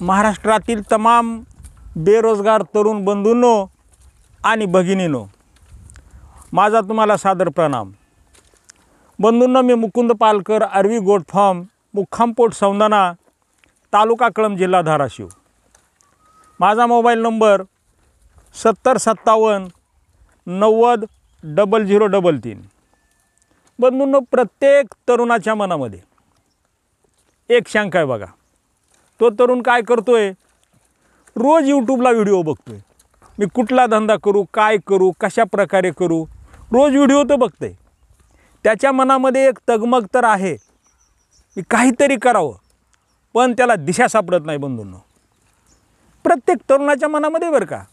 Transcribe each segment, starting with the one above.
महाराष्ट्रातील तमाम बेरोजगार तरुण बंधूंनो आणि भगिनींनो, माझा तुम्हाला सादर प्रणाम। बंधूंनो, मी Mukund Palkar, RV goat farm, मुक्काम पोस्ट सौंदाणा, तालुका कळंब, जिल्हा धाराशिव। माझा मोबाईल नंबर 7057900033। बंधूंनो, प्रत्येक तरुणाच्या मनामध्ये एक शंका आहे बघा। तो तरुण काय करतोय? रोज यूट्यूबला व्हिडिओ बघतोय। मी कुठला धंदा करू, काय करू, कशा प्रकारे करू, रोज व्हिडिओ तो बघतोय। त्याच्या मनामध्ये एक तगमग तर आहे की काहीतरी करावं, पण त्याला दिशा सापडत नाही। बंधूंनो, प्रत्येक तरुणाच्या मनामध्ये बरं का,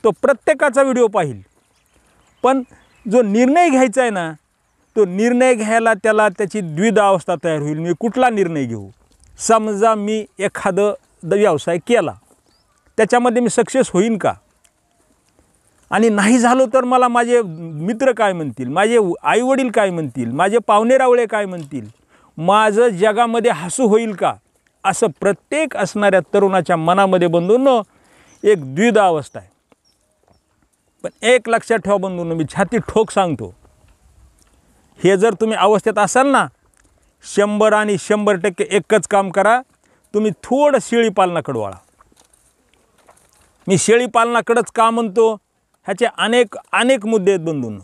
तो प्रत्येकाचा व्हिडिओ पाहिल, पण जो निर्णय घ्यायचा आहे ना, तो निर्णय घ्यायला त्याला त्याची द्विधा अवस्था तयार होईल। मी कुठला निर्णय घेऊ? समजा मी एखादा व्यवसाय केला, त्याच्यामध्ये मी सक्सेस होईन का? आणि नाही झालो तर मला माझे मित्र काय म्हणतील, माझे आईवडील काय म्हणतील, माझे पाहुणेरावळे काय म्हणतील, माझं जगामध्ये हसू होईल का? असं प्रत्येक असणाऱ्या तरुणाच्या मनामध्ये बंधूंनो एक द्विधा अवस्था आहे। पण एक लक्षात ठेवा बंधूंनो, मी छाती ठोक सांगतो, हे जर तुम्ही अवस्थेत असाल ना, 100 आणि 100% एकच काम करा, तुम्ही थोडं शेळी पालनाकडे वळा। मी शेळी पालनाकडेच का म्हणतो? ह्याचे अनेक मुद्दे आहेत बंधूंनो।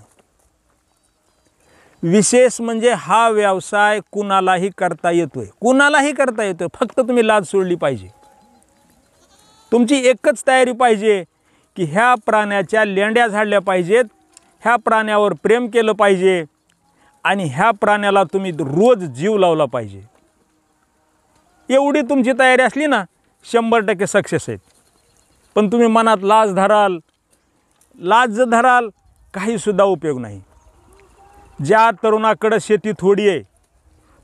विशेष म्हणजे हा व्यवसाय कुणालाही करता येतोय, कुणालाही करता येतोय, फक्त तुम्ही लाज सोडली पाहिजे। तुमची एकच तयारी पाहिजे की ह्या प्राण्याच्या लेंड्या झाडल्या पाहिजेत, ह्या प्राण्यावर प्रेम केलं पाहिजे आणि ह्या प्राण्याला तुम्ही रोज जीव लावला पाहिजे। एवढी तुमची तयारी असली ना, 100% सक्सेस आहेत। पण तुम्ही मनात लाज धराल, लाज धराल, काहीसुद्धा उपयोग नाही। ज्या तरुणाकडे शेती थोडी आहे,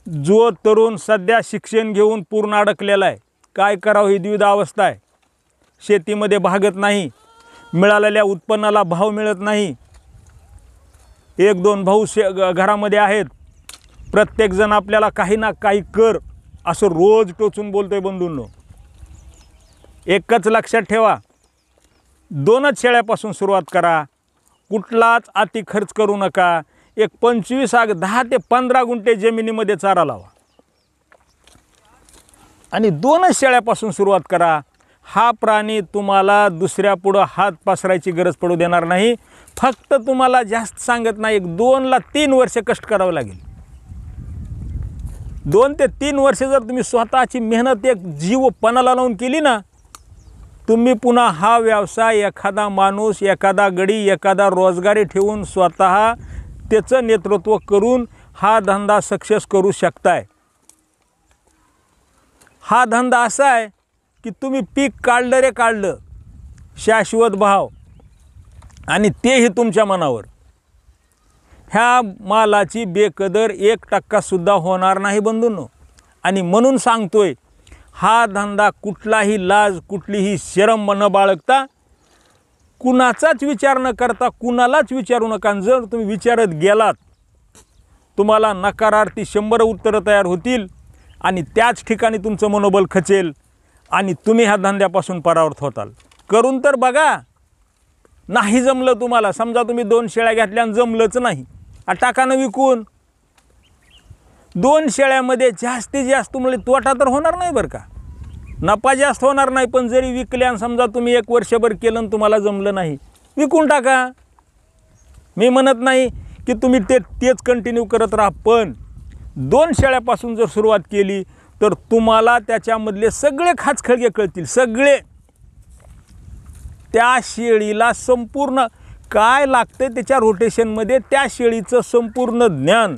जो तरुण सध्या शिक्षण घेऊन पूर्ण अडकलेला आहे, काय करावं ही द्विधा अवस्था आहे। शेतीमध्ये भागत नाही, मिळालेल्या उत्पन्नाला भाव मिळत नाही। 1-2 भाऊ घरामध्ये आहेत, प्रत्येकजण आपल्याला काही ना काही कर असं रोज टोचून बोलतोय। बंधूंनो, एकच लक्षात ठेवा, 2च शेळ्यापासून सुरुवात करा, कुठलाच अति खर्च करू नका। एक 10 ते 15 गुंठे जमिनीमध्ये चारा लावा आणि 2च शेळ्यापासून सुरुवात करा। हा प्राणी तुम्हाला दुसऱ्या पुढं हात पसरायची गरज पडू देणार नाही। फक्त तुम्हाला जास्त सांगत नाही, 2 ते 3 वर्ष कष्ट करावे लागेल। 2 ते 3 वर्ष जर तुम्ही स्वतःची मेहनत एक जीव पणाला लावून केली ना, तुम्ही पुन्हा हा व्यवसाय एखादा माणूस, एखादा गडी, एखादा रोजगारी ठेवून स्वतः त्याचं नेतृत्व करून हा धंदा सक्सेस करू शकताय। हा धंदा असा आहे की तुम्ही पीक काढलं रे काढलं, शाश्वत भाव, आणि तेही तुमच्या मनावर। ह्या मालाची बेकदर 1% सुद्धा होणार नाही बंधूंनो। आणि म्हणून सांगतोय, हा धंदा कुठलाही लाज, कुठलीही शरम न बाळगता, कुणाचाच विचार न करता कुणालाच विचारू नका। जर तुम्ही विचारत गेलात, तुम्हाला नकारार्थी 100 उत्तरं तयार होतील आणि त्याच ठिकाणी तुमचं मनोबल खचेल आणि तुम्ही ह्या धंद्यापासून परावृत्त होताल। करून तर बघा, नाही जमलं तुम्हाला, समजा तुम्ही 2 शेळ्या घेतल्या आणि जमलंच नाही, टाकानं विकून। 2 शेळ्यामध्ये जास्तीत जास्त तुम्हाला तोटा तर होणार नाही बरं का, नफा जास्त होणार नाही। पण जरी विकल्या आणि समजा तुम्ही 1 वर्षभर केलं आणि तुम्हाला जमलं नाही, विकून टाका। मी म्हणत नाही की तुम्ही तेच कंटिन्यू करत राहा, पण 2 शेळ्यापासून जर सुरुवात केली तर तुम्हाला त्याच्यामधले सगळे खाचखळगे कळतील, सगळे। त्या शेळीला संपूर्ण काय लागते त्याच्या रोटेशनमध्ये त्या शेळीचं संपूर्ण ज्ञान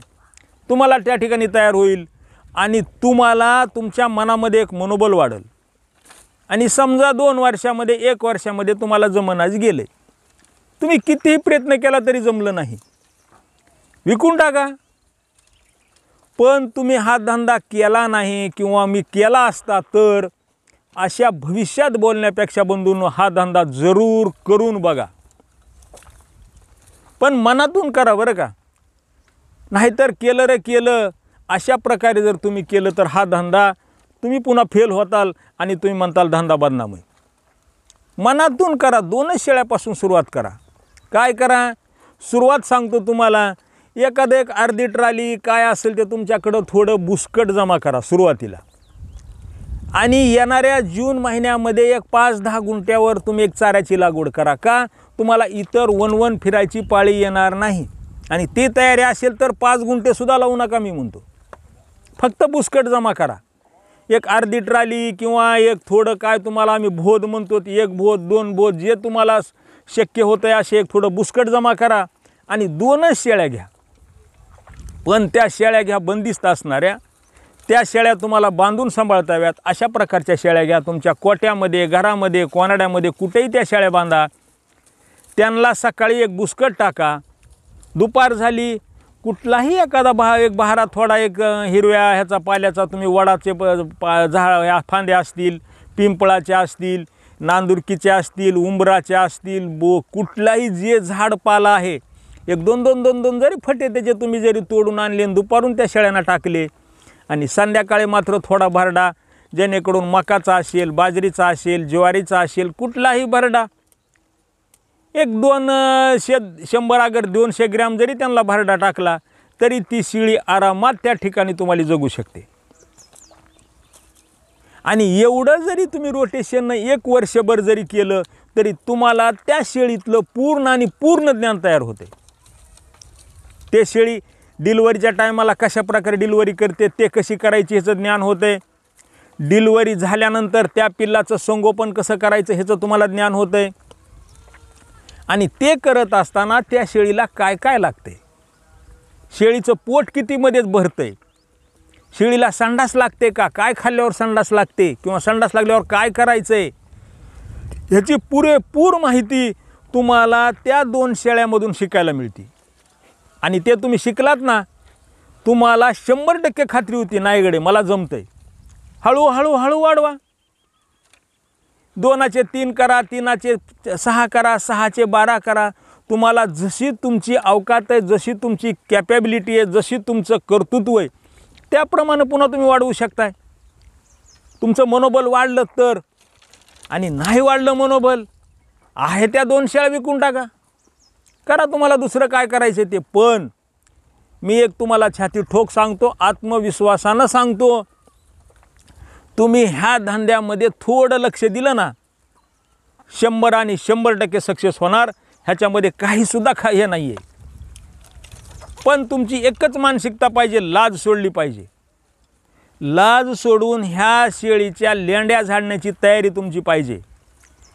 तुम्हाला त्या ठिकाणी तयार होईल आणि तुम्हाला तुमच्या मनामध्ये एक मनोबल वाढेल। आणि समजा 2 वर्षामध्ये, 1 वर्षामध्ये तुम्हाला जमनाच गेले, तुम्ही कितीही प्रयत्न केला तरी जमलं नाही, विकून टाका। पण तुम्ही हा धंदा केला नाही किंवा मी केला असता तर, अशा भविष्यात बोलण्यापेक्षा बंधूंनो, हा धंदा जरूर करून बघा, पण मनातून करा बरं का। नाहीतर केलं रे केलं अशा प्रकारे जर तुम्ही केलं तर हा धंदा तुम्ही पुन्हा फेल होताल आणि तुम्ही म्हणताल धंदा बदनाम आहे. मनातून करा. 2च शेळ्यापासून सुरुवात करा. काय करा? सुरुवात सांगतो तुम्हाला, एखादं एक अर्धी ट्राली काय असेल ते तुमच्याकडं थोडं बुसकट जमा करा सुरुवातीला. आणि येणाऱ्या जून महिन्यामध्ये एक 5-10 गुंठ्यावर तुम्ही एक चाऱ्याची लागवड करा. का? तुम्हाला इतर वन फिरायची पाळी येणार नाही. आणि ती तयारी असेल तर 5 गुंठेसुद्धा लावू नका मी म्हणतो. फक्त बुसकट जमा करा. एक अर्धी ट्राली किंवा एक थोडं काय तुम्हाला आम्ही भोद म्हणतो, 1 भोद 2 भोद जे तुम्हाला शक्य होतं आहे असे एक थोडं बुसकट जमा करा आणि 2च शेळ्या घ्या. पण त्या शेळ्या घ्या बंदिस्त असणाऱ्या. त्या शेळ्या तुम्हाला बांधून सांभाळता याव्यात अशा प्रकारच्या शेळ्या घ्या. तुमच्या कोट्यामध्ये, घरामध्ये, कोनाड्यामध्ये कुठेही त्या शेळ्या बांधा. त्यांना सकाळी एक बुसकट टाका. दुपार झाली कुठलाही एखादा एक बहारा थोडा एक हिरव्या ह्याचा पाल्याचा तुम्ही वडाचे झाड फांद्या असतील, पिंपळाच्या असतील, नांदुरकीचे असतील, उंबराचे असतील, कुठलाही जे झाडपाला आहे एक 2-2 जरी फटे त्याचे तुम्ही जरी तोडून आणले आणि दुपारून त्या शेळ्यांना टाकले आणि संध्याकाळी मात्र थोडा भरडा जेणेकरून मकाचा असेल, बाजरीचा असेल, ज्वारीचा असेल, कुठलाही भरडा एक 100 अगर 200 ग्रॅम जरी त्यांना भरडा टाकला तरी ती शेळी आरामात त्या ठिकाणी तुम्हाला जगू शकते. आणि एवढं जरी तुम्ही रोटेशन 1 वर्षभर जरी केलं तरी तुम्हाला त्या शेळीतलं पूर्ण ज्ञान तयार होते. ते शेळी डिलिव्हरीच्या टायमाला कशा प्रकारे डिलिव्हरी करते, ते कशी करायची ह्याचं ज्ञान होते. डिलिव्हरी झाल्यानंतर त्या पिल्लाचं संगोपन कसं करायचं ह्याचं तुम्हाला ज्ञान होतं. आणि ते करत असताना त्या शेळीला काय काय लागते, शेळीचं पोट कितीमध्येच भरतंय, शेळीला संडास लागते का, काय खाल्ल्यावर संडास लागते किंवा संडास लागल्यावर काय करायचं आहे, ह्याची पुरेपूर माहिती तुम्हाला त्या 2 शेळ्यामधून शिकायला मिळते. आणि ते तुम्ही शिकलात ना, तुम्हाला 100% खात्री होती नाही गडे मला जमतंय. हळूहळू वाढवा. 2चे 3 करा, 3चे 6 करा, 6चे 12 करा. तुम्हाला जशी तुमची अवकात आहे, जशी तुमची कॅपॅबिलिटी आहे, जशी तुमचं कर्तृत्व आहे त्याप्रमाणे पुन्हा तुम्ही वाढवू शकताय. तुमचं मनोबल वाढलं तर. आणि नाही वाढलं मनोबल आहे त्या 2 शेळ्या विकून टाका. करा तुम्हाला दुसरं काय करायचं ते. पण मी एक तुम्हाला छाती ठोक सांगतो, आत्मविश्वासानं सांगतो, तुम्ही ह्या धंद्यामध्ये थोडं लक्ष दिलं ना 100 आणि 100% सक्सेस होणार. ह्याच्यामध्ये काहीसुद्धा हे नाही आहे. पण तुमची एकच मानसिकता पाहिजे, लाज सोडली पाहिजे. लाज सोडून ह्या शेळीच्या लेंड्या झाडण्याची तयारी तुमची पाहिजे.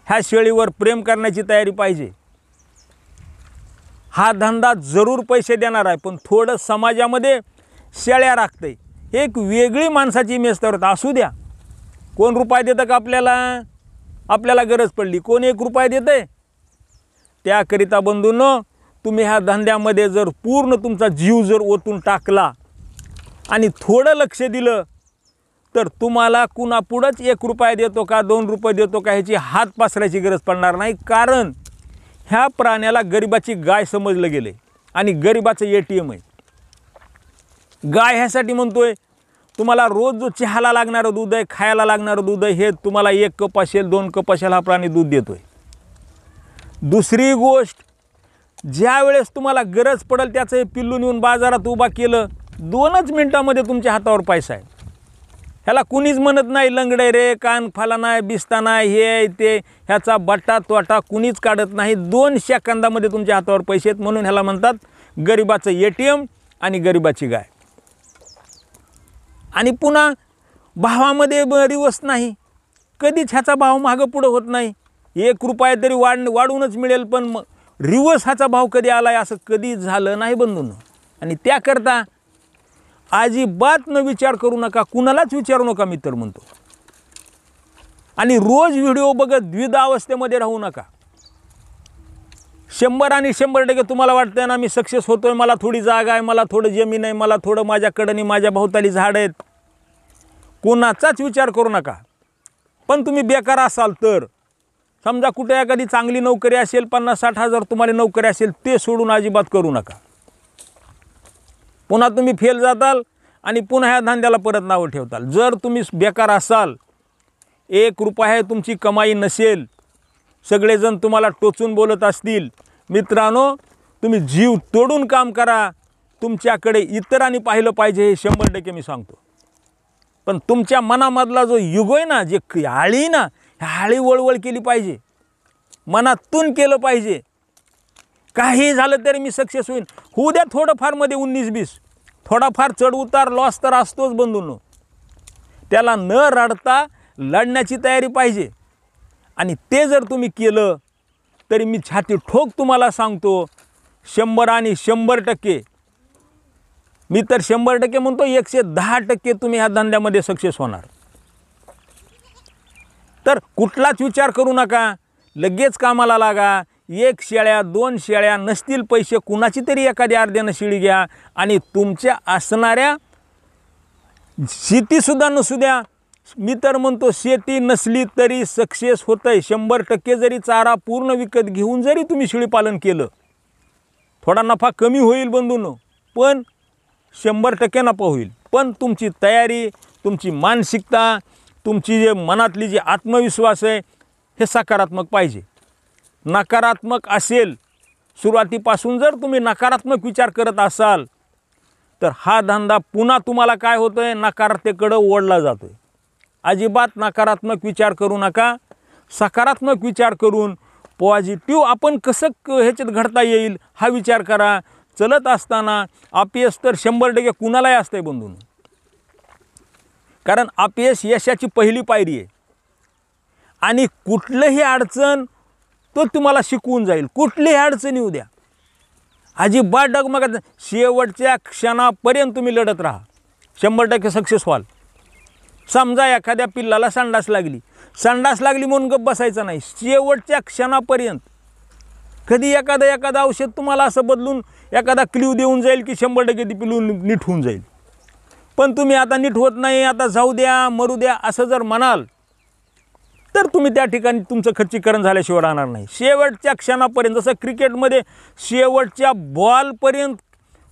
ह्या शेळीवर प्रेम करण्याची तयारी पाहिजे. हा धंदा जरूर पैसे देणार आहे, पण थोडं समाजामध्ये शेळ्या राखते. एक वेगळी माणसाची इमेज तयार होते. असू द्या, कोण रुपये देतं का आपल्याला गरज पडली, कोण 1 रुपया देतं. त्याकरिता बंधूंनो, तुम्ही ह्या धंद्यामध्ये जर पूर्ण तुमचा जीव जर ओतून टाकला आणि थोडं लक्ष दिलं तर तुम्हाला कुणापुढंच 1 रुपया देतो का 2 रुपये देतो का ह्याची हात पसरायची गरज पडणार नाही. कारण ह्या प्राण्याला गरिबाची गाय समजलं गेले आणि गरिबाचं ATM आहे. गाय ह्यासाठी म्हणतोय, तुम्हाला रोज जो चहाला लागणारं दूध आहे, खायला लागणारं दूध आहे, हे तुम्हाला 1 कप असेल 2 कप असेल हा प्राणी दूध देतोय. दुसरी गोष्ट, ज्या वेळेस तुम्हाला गरज पडेल त्याचं हे पिल्लू नेऊन बाजारात उभा केलं, 2च मिनिटामध्ये तुमच्या हातावर पैसा आहे. ह्याला कुणीच म्हणत नाही लंगडे रे, कान फाला नाही, बिस्ता नाही, हे ते, ह्याचा बट्टा तोटा कुणीच काढत नाही. 2 सेकंदामध्ये तुमच्या हातावर पैसे आहेत. म्हणून ह्याला म्हणतात गरिबाचं ATM आणि गरिबाची गाय. आणि पुन्हा भावामध्ये रिवर्स नाही, कधीच ह्याचा भाव मागं पुढं होत नाही. 1 रुपया तरी वाढूनच मिळेल, पण रिवर्स ह्याचा भाव कधी आलाय असं कधी झालं नाही बंधूंनो. आणि त्याकरता अजिबात न विचार करू नका, कुणालाच विचारू नका मी तर म्हणतो. आणि रोज व्हिडिओ बघत द्विधावस्थेमध्ये राहू नका. 100 आणि 100% तुम्हाला वाटतंय ना मी सक्सेस होतोय, मला थोडी जागा आहे, मला थोडं जमीन आहे, मला थोडं माझ्याकडे माझ्या भोवताली झाड आहेत, कोणाचाच विचार करू नका. पण तुम्ही बेकार असाल तर समजा कुठे एखादी चांगली नोकरी असेल, 50-60 हजार तुम्हाला नोकरी असेल, ते सोडून अजिबात करू नका. पुन्हा तुम्ही फेल जाताल आणि पुन्हा ह्या धंद्याला परत नावं ठेवताल. जर तुम्ही बेकार असाल, 1 रुपया तुमची कमाई नसेल, सगळेजण तुम्हाला टोचून बोलत असतील, मित्रांनो तुम्ही जीव तोडून काम करा. तुमच्याकडे इतरांनी पाहिलं पाहिजे हे 100% मी सांगतो. पण तुमच्या मनामधला जो युग आहे ना, जे आळी ना, आळी वळवळ केली पाहिजे, मनातून केलं पाहिजे. काही झालं तरी मी सक्सेस होईन. होऊ द्या थोडंफार मध्ये 19-20, थोडाफार चढ उतार लॉस तर असतोच बंधूंनो. त्याला न रडता लढण्याची तयारी पाहिजे. आणि ते जर तुम्ही केलं तरी मी छाती ठोक तुम्हाला सांगतो 100 आणि 100%, मी तर 100% म्हणतो 110% तुम्ही ह्या धंद्यामध्ये सक्सेस होणार. तर कुठलाच विचार करू नका, लगेच कामाला लागा. 1 शेळ्या 2 शेळ्या नसतील पैसे, कुणाची तरी एखादी अर्ध्यानं शेळी घ्या आणि तुमच्या असणाऱ्या शेतीसुद्धा नसू द्या. मी तर म्हणतो शेती नसली तरी सक्सेस होतंय 100%. जरी चारा पूर्ण विकत घेऊन जरी तुम्ही शेळीपालन केलं, थोडा नफा कमी होईल बंधूंनो, पण 100% नफा होईल. पण तुमची तयारी, तुमची मानसिकता, तुमची जे मनातली जी आत्मविश्वास आहे हे सकारात्मक पाहिजे. नकारात्मक असेल, सुरुवातीपासून जर तुम्ही नकारात्मक विचार करत असाल तर हा धंदा पुन्हा तुम्हाला काय होतं आहे, नकारात्मकतेकडे ओढला जातो आहे. अजिबात नकारात्मक विचार करू नका. सकारात्मक विचार करून पॉझिटिव्ह आपण कसं ह्याच्यात घडता येईल हा विचार करा. चलत असताना अपयश तर 100% कुणालाही असतंय बंधूंनो. कारण अपयश यशाची पहिली पायरी आहे. आणि कुठलंही अडचण तो तुम्हाला शिकवून जाईल. कुठलीही अडचण येऊ द्या, अजिबात डगमगत शेवटच्या क्षणापर्यंत तुम्ही लढत राहा, 100% सक्सेस व्हाल. समजा एखाद्या पिल्लाला संडास लागली म्हणून गप्प बसायचं नाही. शेवटच्या क्षणापर्यंत कधी एखादा औषध तुम्हाला असं बदलून एखादा क्ल्यू देऊन जाईल की 100% ती पिल्लू नीट होऊन जाईल. पण तुम्ही आता नीट होत नाही, आता जाऊ द्या, मरू द्या असं जर म्हणाल तर तुम्ही त्या ठिकाणी तुमचं खच्चीकरण झाल्याशिवाय राहणार नाही. शेवटच्या क्षणापर्यंत, जसं क्रिकेटमध्ये शेवटच्या बॉलपर्यंत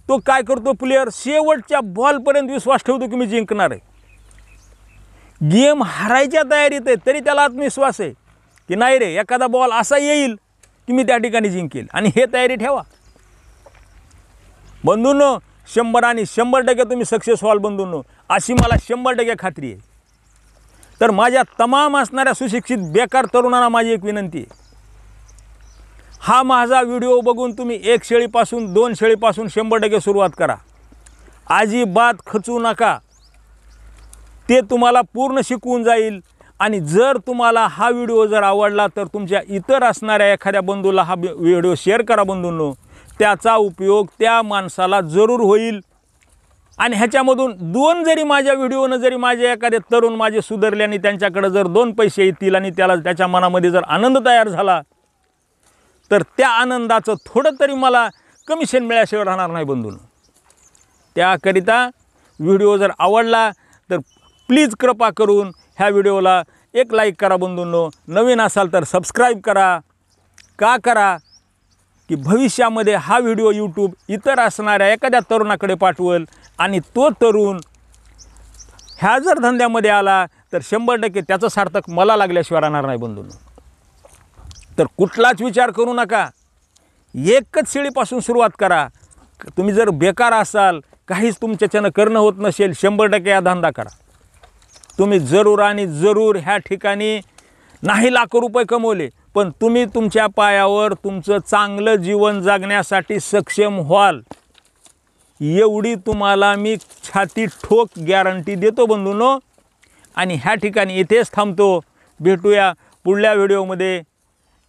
तो काय करतो प्लेयर, शेवटच्या बॉलपर्यंत विश्वास ठेवतो की मी जिंकणार आहे. गेम हारायच्या तयारीत आहे तरी त्याला आत्मविश्वास आहे की नाही रे, एखादा बॉल असा येईल की मी त्या ठिकाणी जिंकेल. आणि हे तयारी ठेवा बंधूंनो. 100 आणि 100% तुम्ही सक्सेस व्हाल बंधूंनो, अशी मला 100% खात्री आहे. तर माझ्या तमाम असणाऱ्या सुशिक्षित बेकार तरुणांना माझी एक विनंती आहे, हा माझा व्हिडिओ बघून तुम्ही 1 शेळीपासून 2 शेळीपासून 100% सुरुवात करा. अजिबात खचू नका, ते तुम्हाला पूर्ण शिकवून जाईल. आणि जर तुम्हाला हा व्हिडिओ जर आवडला तर तुमच्या इतर असणाऱ्या एखाद्या बंधूला हा व्हिडिओ शेअर करा बंधूंनो. त्याचा उपयोग त्या माणसाला जरूर होईल. आणि ह्याच्यामधून 2 जरी माझ्या व्हिडिओनं जरी माझे एखादे तरुण माझे सुधारले आणि त्यांच्याकडे जर 2 पैसे येतील आणि त्याला त्याच्या मनामध्ये जर आनंद तयार झाला तर त्या आनंदाचं थोडं तरी मला कमिशन मिळाल्याशिवाय राहणार नाही बंधूंनो. त्याकरिता व्हिडिओ जर आवडला तर प्लीज कृपा करून ह्या व्हिडिओला एक लाईक करा बंधूंनो. नवीन असाल तर सबस्क्राईब करा. का करा की भविष्यामध्ये हा व्हिडिओ यूट्यूब इतर असणाऱ्या एखाद्या तरुणाकडे पाठवेल आणि तो तरुण ह्या जर धंद्यामध्ये आला तर 100% त्याचं सार्थक मला लागल्याशिवाय राहणार नाही बंधूंनो. तर कुठलाच विचार करू नका, एकच शेळीपासून सुरुवात करा. तुम्ही जर बेकार असाल, काहीच तुमच्याच्यानं करणं होत नसेल, 100% हा धंदा करा. तुम्ही जरूर आणि जरूर ह्या ठिकाणी नाही लाखो रुपये कमवले, पण तुम्ही तुमच्या पायावर तुमचं चांगलं जीवन जगण्यासाठी सक्षम व्हाल, एवढी तुम्हाला मी छाती ठोक गॅरंटी देतो बंधूंनो. आणि ह्या ठिकाणी इथेच थांबतो. भेटूया पुढल्या व्हिडिओमध्ये.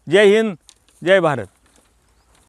जय हिंद, जय भारत.